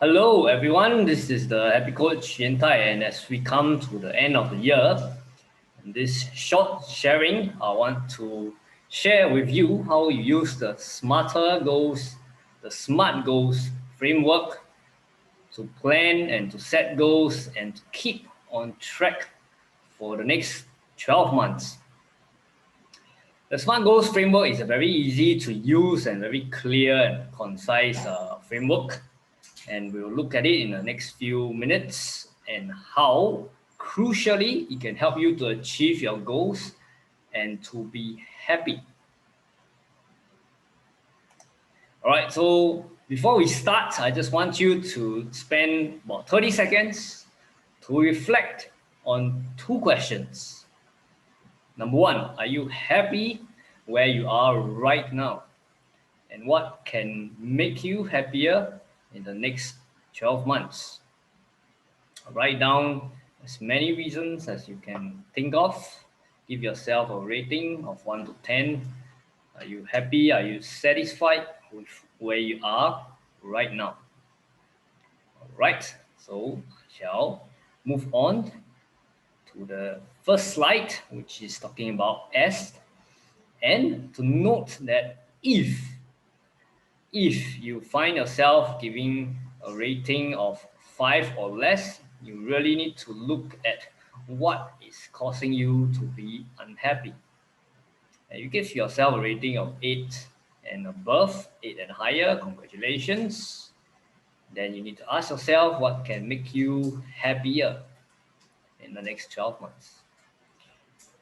Hello, everyone. This is the Happy Coach Yan Tai, and as we come to the end of the year, in this short sharing, I want to share with you how you use the Smarter Goals, the SMART Goals framework to plan and to set goals and to keep on track for the next 12 months. The SMART Goals framework is a very easy to use and very clear and concise framework, and we'll look at it in the next few minutes and how crucially it can help you to achieve your goals and to be happy. All right, so before we start, I just want you to spend about 30 seconds to reflect on two questions. Number one, are you happy where you are right now? And what can make you happier in the next 12 months? Write down as many reasons as you can think of. Give yourself a rating of 1 to 10. Are you happy? Are you satisfied with where you are right now? All right, so I shall move on to the first slide, which is talking about S. And to note that if you find yourself giving a rating of 5 or less, you really need to look at what is causing you to be unhappy. And you give yourself a rating of 8 and above, 8 and higher, congratulations. Then you need to ask yourself what can make you happier in the next 12 months.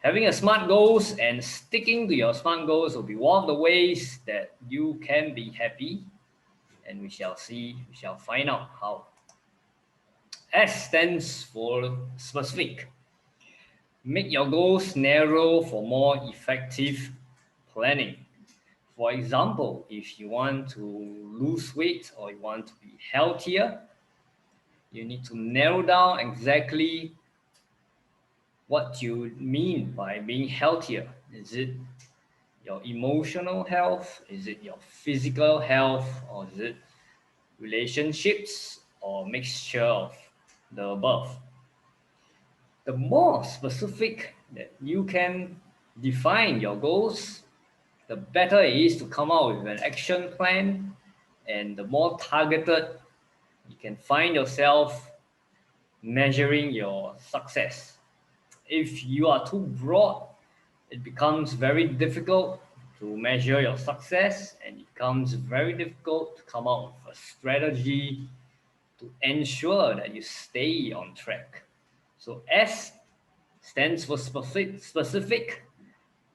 Having a SMART goals and sticking to your SMART goals will be one of the ways that you can be happy, and we shall find out how. S stands for specific. Make your goals narrow for more effective planning. For example, if you want to lose weight or you want to be healthier, you need to narrow down exactly what you mean by being healthier. Is it your emotional health? Is it your physical health? Or is it relationships or mixture of the above? The more specific that you can define your goals, the better it is to come out with an action plan, and the more targeted you can find yourself measuring your success. If you are too broad, it becomes very difficult to measure your success, and it becomes very difficult to come up with a strategy to ensure that you stay on track. So S stands for specific.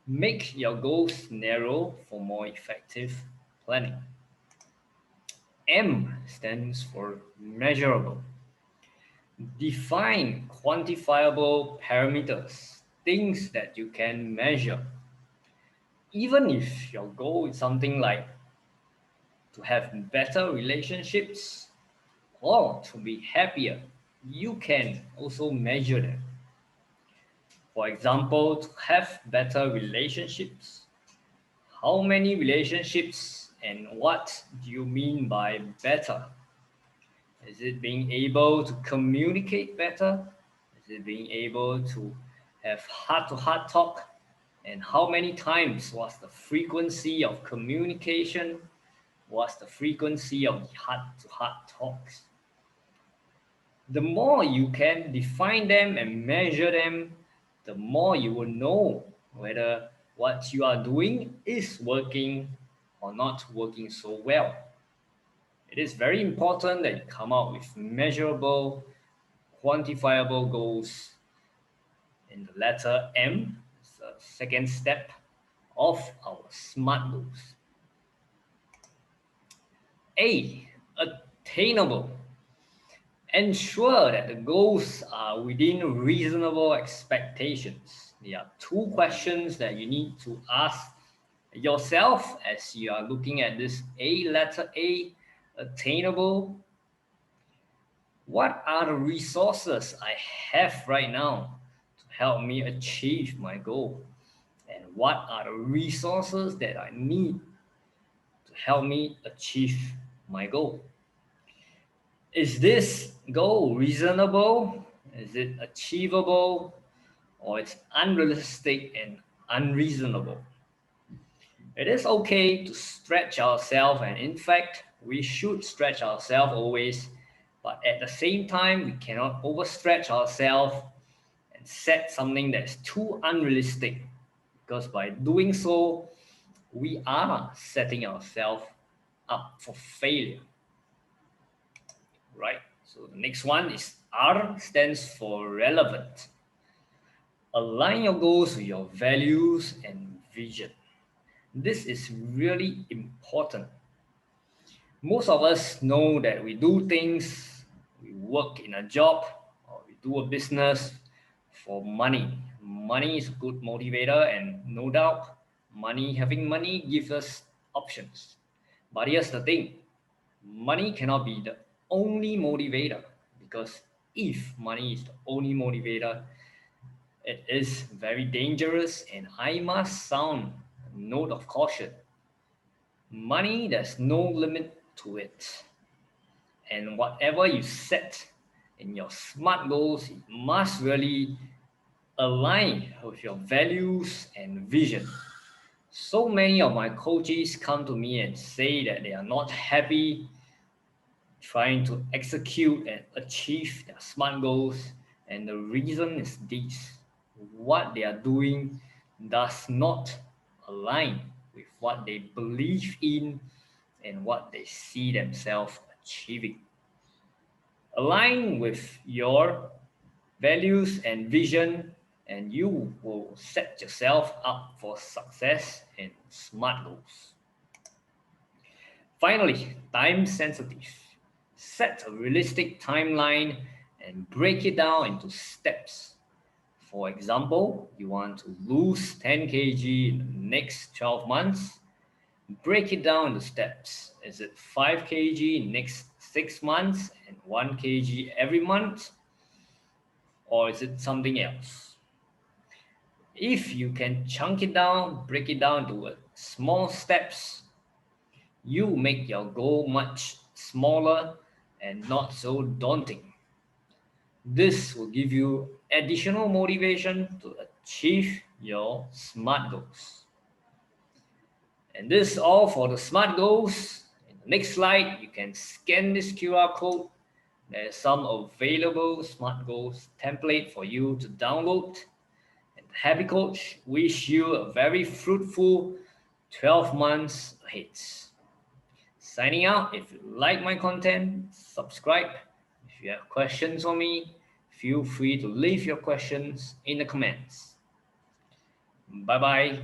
Make your goals narrow for more effective planning. M stands for measurable. Define quantifiable parameters, things that you can measure. Even if your goal is something like to have better relationships or to be happier, you can also measure them. For example, to have better relationships, how many relationships and what do you mean by better? Is it being able to communicate better? Is it being able to have heart-to-heart talk? And how many times was the frequency of communication? What's the frequency of the heart-to-heart talks? The more you can define them and measure them, the more you will know whether what you are doing is working or not working so well. It is very important that you come out with measurable, quantifiable goals in the letter M. It's the second step of our SMART goals. A, attainable. Ensure that the goals are within reasonable expectations. There are two questions that you need to ask yourself as you are looking at this A, letter A, attainable. What are the resources I have right now to help me achieve my goal? And what are the resources that I need to help me achieve my goal? Is this goal reasonable? Is it achievable? Or it's unrealistic and unreasonable? It is okay to stretch ourselves, and in fact, we should stretch ourselves always, but at the same time, we cannot overstretch ourselves and set something that's too unrealistic, because by doing so, we are setting ourselves up for failure, right? So the next one is R stands for relevant. Align your goals with your values and vision. This is really important. Most of us know that we do things, we work in a job, or we do a business for money. Money is a good motivator, and no doubt, having money gives us options. But here's the thing, money cannot be the only motivator, because if money is the only motivator, it is very dangerous, and I must sound a note of caution. Money, there's no limit to it. And whatever you set in your SMART goals, it must really align with your values and vision. So many of my coaches come to me and say that they are not happy trying to execute and achieve their SMART goals. And the reason is this: what they are doing does not align with what they believe in and what they see themselves achieving. Align with your values and vision, and you will set yourself up for success and SMART goals. Finally, time sensitive. Set a realistic timeline and break it down into steps. For example, you want to lose 10 kg in the next 12 months. Break it down into steps. Is it 5 kg in next 6 months and 1 kg every month? Or is it something else? If you can chunk it down, break it down to small steps, you make your goal much smaller and not so daunting. This will give you additional motivation to achieve your SMART goals. And this is all for the SMART goals. In the next slide, you can scan this QR code. There's some available SMART goals template for you to download. And Happy Coach wish you a very fruitful 12 months ahead. Signing out. If you like my content, subscribe. If you have questions for me, feel free to leave your questions in the comments. Bye bye.